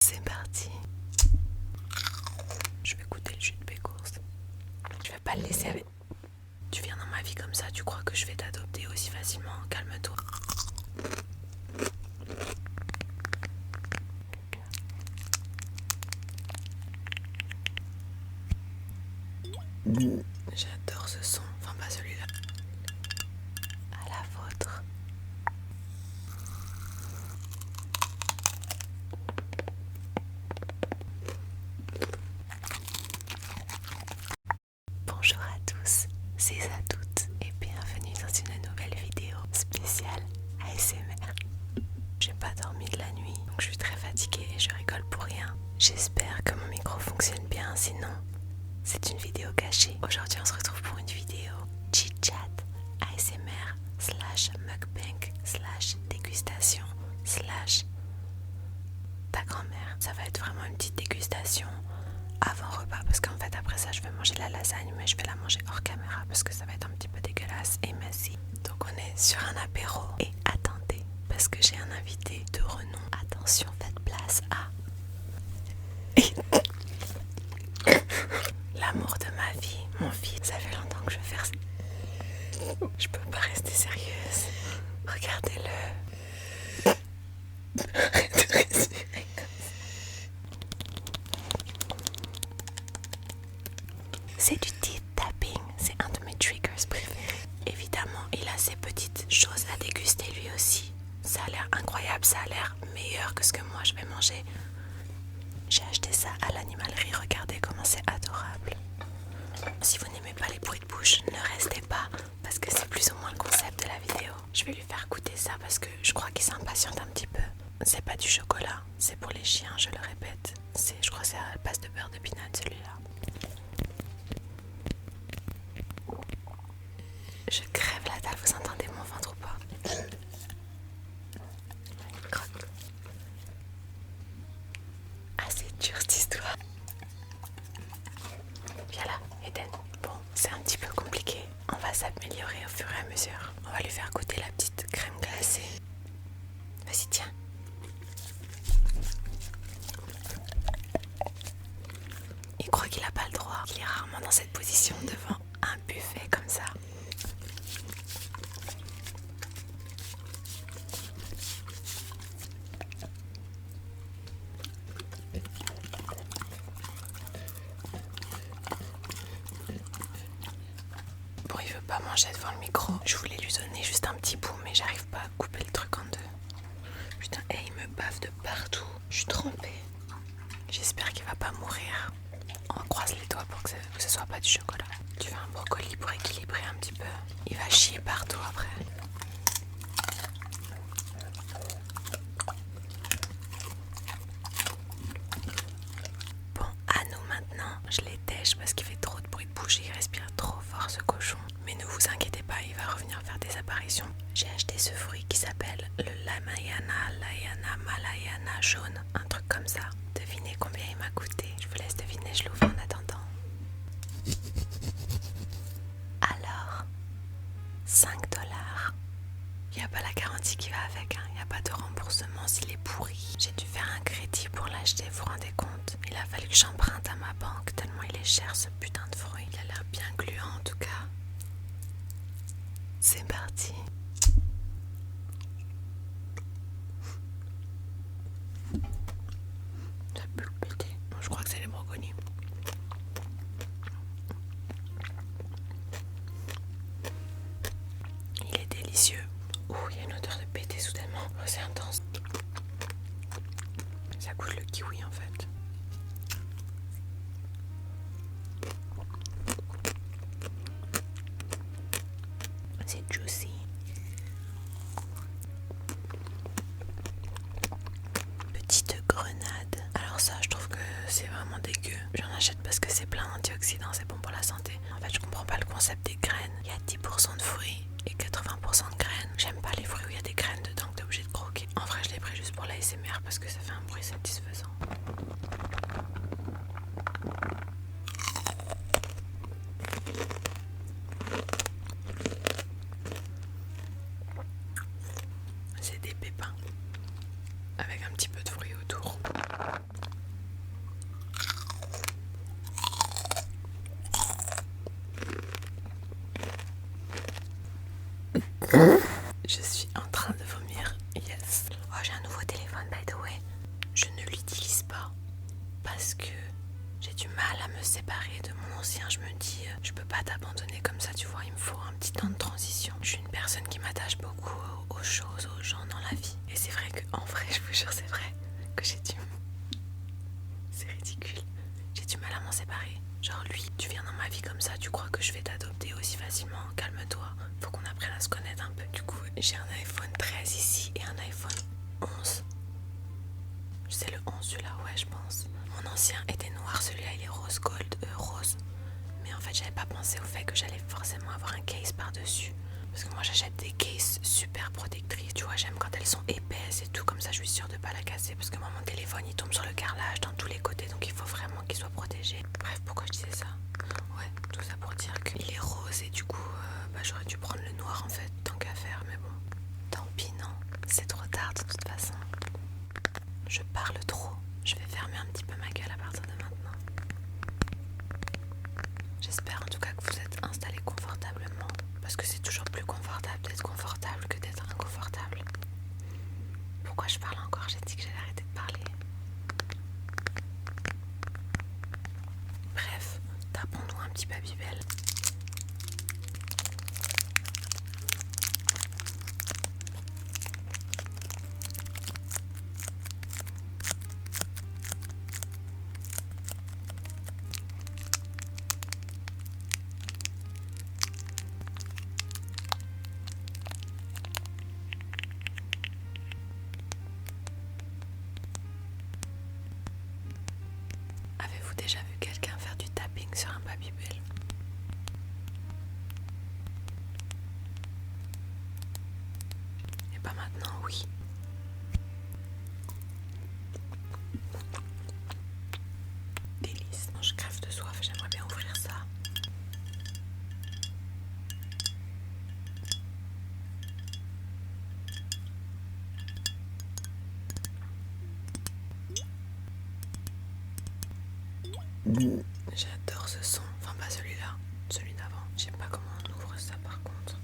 C'est parti. Je vais goûter le jus de pécourse. Je vais pas le laisser avec... Tu viens dans ma vie comme ça, tu crois que je vais t'adopter aussi facilement? Calme-toi. J'adore ce son, enfin pas celui-là. À la vôtre. Bonjour à tous, c'est à toutes et bienvenue dans une nouvelle vidéo spéciale ASMR. J'ai pas dormi de la nuit, donc je suis très fatiguée et je rigole pour rien. J'espère que mon micro fonctionne bien, sinon c'est une vidéo cachée. Aujourd'hui on se retrouve pour une vidéo chit-chat ASMR slash mukbang slash dégustation slash ta grand-mère. Ça va être vraiment une petite dégustation avant repas parce qu'en fait après ça je vais manger la lasagne, mais je vais la manger hors caméra parce que ça va être un petit peu dégueulasse et messy. Donc on est sur un apéro et attendez parce que j'ai un invité de renom. Attention, faites place à l'amour de ma vie, mon fils. Ça fait longtemps que je veux faire ça. Je peux pas rester sérieuse. Regardez-le. Arrête de respirer comme ça. C'est du teeth tapping. C'est un de mes triggers préférés. Évidemment, il a ses petites choses à déguster lui aussi. Ça a l'air incroyable. Ça a l'air meilleur que ce que moi je vais manger. J'ai acheté ça à l'animalerie. Regardez comment c'est adorable. Si vous n'aimez pas les bruits de bouche, ne restez pas parce que c'est plus ou moins le concept de la vidéo. Je vais lui faire goûter ça parce que je crois qu'il s'impatiente un petit peu. C'est pas du chocolat, c'est pour les chiens, je le répète. Je crois que c'est à base de beurre de pinot celui-là. Je crève la dalle, vous entendez mon ventre ou pas? Croque. Ah, c'est dur cette histoire. Viens là, Eden. Bon, c'est un petit peu compliqué. On va s'améliorer au fur et à mesure. On va lui faire goûter la petite crème glacée. Vas-y, tiens. Il croit qu'il n'a pas le droit. Il est rarement dans cette position devant un buffet comme ça. Bon, il veut pas manger devant le micro. Je voulais lui donner juste un petit bout, mais j'arrive pas à couper le truc en deux. Putain, et il me bave de partout. Je suis trempée. J'espère qu'il va pas mourir. On croise les doigts pour que ce soit pas du chocolat. Tu veux un brocoli pour équilibrer un petit peu. Il va chier partout après. Bon, à nous maintenant. Je les tèche parce qu'il fait trop de bruit de bouche et il respire trop fort ce cochon. Mais ne vous inquiétez pas, il va revenir faire des apparitions. J'ai acheté ce fruit qui s'appelle le Layana Malayana jaune. Un truc comme ça. Devinez combien il m'a coûté. Je vous laisse deviner, je l'ouvre en attendant. Alors, 5 $. Il n'y a pas la garantie qui va avec, hein. Il n'y a pas de remboursement s'il est pourri. J'ai dû faire un crédit pour l'acheter, vous vous rendez compte? Il a fallu que j'emprunte à ma banque tellement il est cher ce putain de fruit. Il a l'air bien gluant en tout cas. C'est parti. Ça peut le péter. Je crois que c'est les brocolis. Il est délicieux. Ouh, il y a une odeur de pété soudainement. Oh, c'est intense. Ça goûte le kiwi en fait. C'est juicy. Petite grenade. Alors ça, je trouve que c'est vraiment dégueu. J'en achète parce que c'est plein d'antioxydants, c'est bon pour la santé. En fait, je comprends pas le concept des graines. Il y a 10% de fruits et 80% de graines. J'aime pas les fruits où il y a des graines dedans que t'es obligé de croquer. En vrai, je l'ai pris juste pour la ASMR parce que ça fait un bruit satisfaisant. C'est des pépins avec un petit peu de fruits autour. Je suis en train de vomir. Yes. Oh, j'ai un nouveau téléphone, by the way. Je ne l'utilise pas parce que j'ai du mal à me séparer de mon ancien. Je me dis, je peux pas t'abandonner comme ça, tu vois. Il me faut un petit temps de transition. Je suis une personne qui m'attache beaucoup aux choses, aux gens dans la vie. Et c'est vrai qu'en vrai, je vous jure, c'est vrai que c'est ridicule. J'ai du mal à m'en séparer. Genre lui, tu viens dans ma vie comme ça, tu crois que je vais t'adopter aussi facilement? Calme-toi, faut qu'on apprenne à se connaître un peu. Du coup, j'ai un iPhone 13 ici et un iPhone 11. C'est le 11 celui-là, ouais je pense. Mon ancien était noir, celui-là il est rose gold, rose. Mais en fait j'avais pas pensé au fait que j'allais forcément avoir un case par-dessus. Parce que moi j'achète des cases super protectrices, tu vois, j'aime quand elles sont épaisses et tout, comme ça je suis sûre de pas la casser. Parce que moi mon téléphone il tombe sur le carrelage dans tous les côtés, donc il faut vraiment qu'il soit protégé. Bref, pourquoi je disais ça? Ouais, tout ça pour dire qu'il est rose et du coup j'aurais dû prendre le noir en fait, tant qu'à faire, mais bon. Tant pis non, c'est trop tard de toute façon. Je parle trop, je vais fermer un petit peu ma gueule à partir de maintenant. J'espère en tout cas que vous êtes installés confortablement, parce que c'est toujours plus confortable d'être confortable que d'être inconfortable. Pourquoi je parle encore? J'ai dit que j'allais arrêter de parler. Bref, tapons-nous un petit Babybel. Avez-vous déjà vu quelqu'un faire du tapping sur un Babybel? Et pas maintenant, oui. Délice. Non, je crève de soif, j'aimerais bien ouvrir ça. J'adore ce son, enfin pas celui-là, celui d'avant. Je sais pas comment on ouvre ça par contre.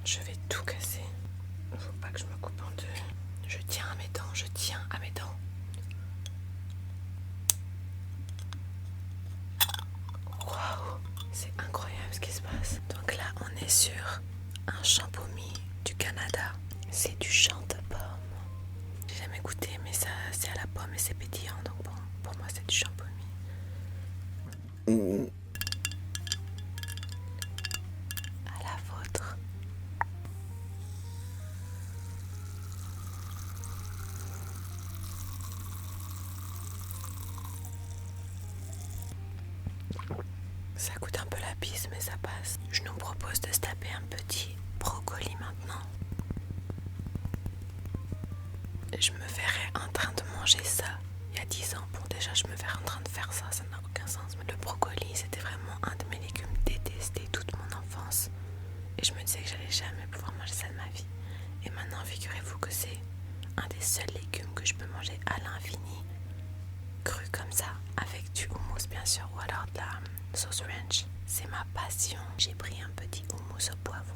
Je vais tout casser. Faut pas que je me coupe en deux. Je tiens à mes dents, je tiens à mes dents. Waouh, c'est incroyable ce qui se passe. Donc là on est sur un champomis du Canada. C'est du chante-pomme. J'ai jamais goûté mais ça c'est à la pomme et c'est pétillant, donc bon, pour moi c'est du champomis. À la vôtre. Ça coûte un peu la pisse mais ça passe. Je nous propose de se taper un petit brocoli maintenant. Je me verrais en train de manger ça il y a 10 ans. Bon déjà je me verrais en train de faire ça, ça n'a aucun sens. Mais le brocoli c'était vraiment un de mes légumes détestés toute mon enfance. Et je me disais que j'allais jamais pouvoir manger ça de ma vie. Et maintenant figurez-vous que c'est un des seuls légumes que je peux manger à l'infini. Cru comme ça, avec du houmous bien sûr, ou alors de la sauce ranch. C'est ma passion. J'ai pris un petit houmous au poivron.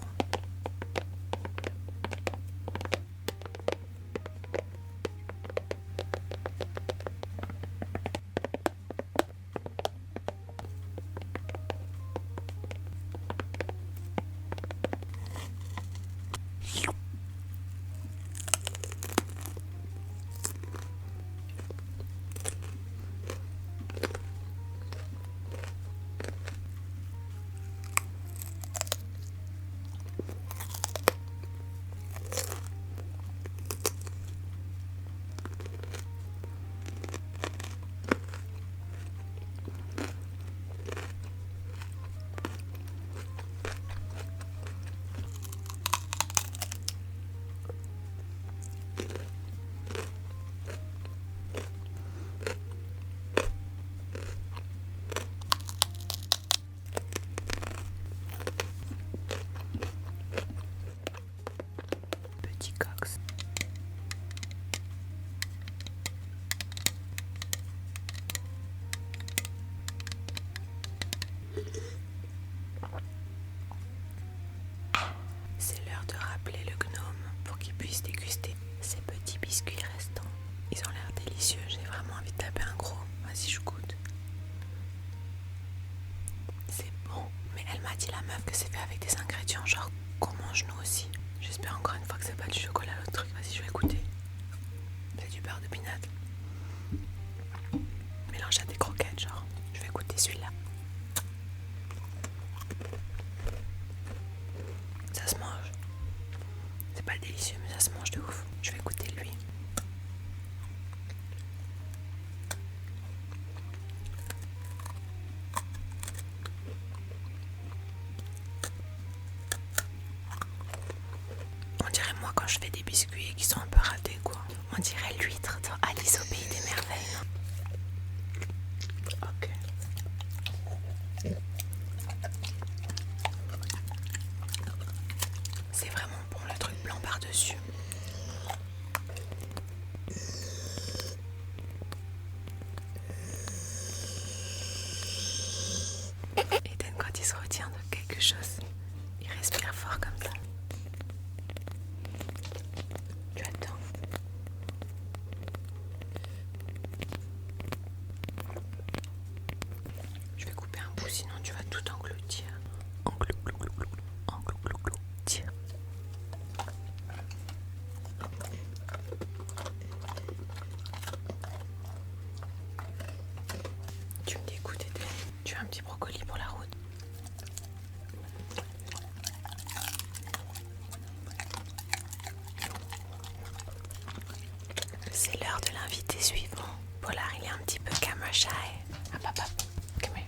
beurre de pinot mélangé à des croquettes, genre. Je vais goûter celui-là. Ça se mange. C'est pas délicieux, mais ça se mange de ouf. Je vais goûter lui. On dirait moi quand je fais des biscuits qui sont un peu ratés, quoi. On dirait l'huître dans Alice au pays des merveilles. Ok. C'est vraiment bon le truc blanc par-dessus. Eden, quand il se retient de quelque chose, il respire fort comme ça. Tu attends. Je vais couper un bout, sinon tu vas tout engloutir. Engloutir. Tu me dégoûtes, Eden. Tu as un petit brocoli pour la route. C'est l'heure de l'invité suivant. Polar, il est un petit peu camera shy. Ah papa, come here.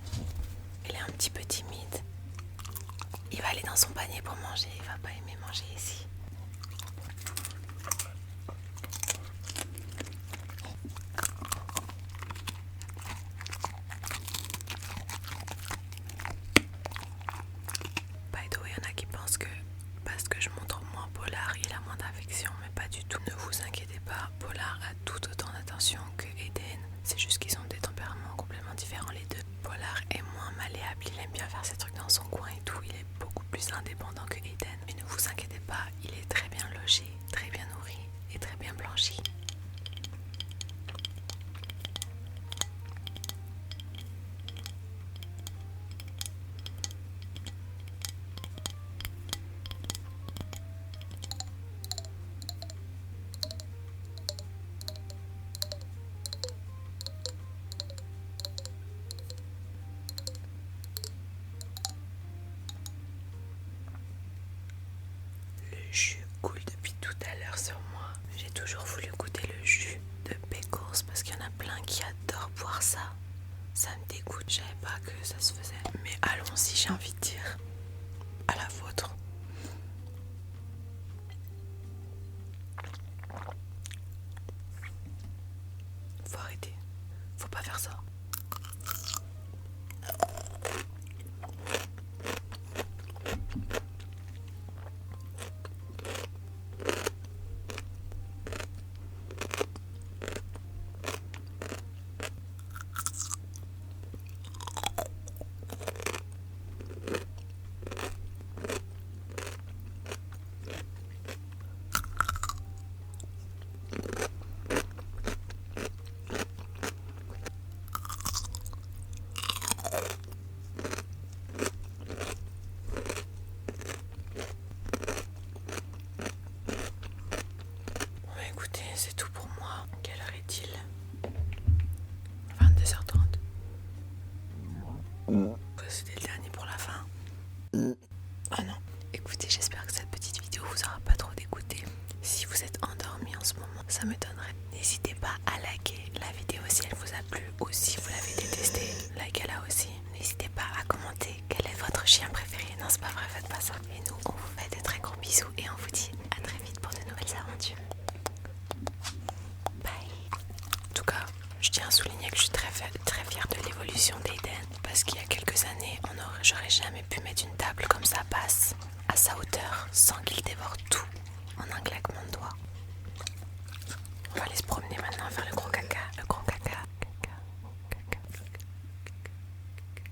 Il est un petit peu timide. Il va aller dans son panier pour manger. Il va pas aimer manger ici. By the way, il y en a qui pensent que parce que je montre moins Polar, il a moins d'affection, mais pas du tout. Ne vous inquiétez pas, Polar a tout autant d'attention que Eden. C'est juste qu'ils ont des tempéraments complètement différents les deux. Polar est moins malléable, il aime bien faire ses trucs dans son coin et tout. Il est beaucoup plus indépendant que Eden. Mais ne vous inquiétez pas, il est très bien logé, très bien nourri et très bien blanchi. Le jus coule depuis tout à l'heure sur moi. J'ai toujours voulu goûter le jus de pickles parce qu'il y en a plein qui adorent boire ça. Ça me dégoûte, je savais pas que ça se faisait. Mais allons-y, j'ai envie de dire. À la vôtre. Faut arrêter. Faut pas faire ça. Écoutez, c'est tout pour moi. Quelle heure est-il? 22h30. C'était le dernier pour la fin. Ah non. Écoutez, j'espère que cette petite vidéo vous aura pas trop dégoûté. Si vous êtes endormi en ce moment, ça m'étonnerait. N'hésitez pas à liker la vidéo si elle vous a plu ou si vous l'avez détestée. Likez-la aussi. N'hésitez pas à commenter quel est votre chien préféré. Non, c'est pas vrai, faites pas ça. Et nous, on vous fait de très gros bisous et on vous dit à très vite pour de nouvelles aventures.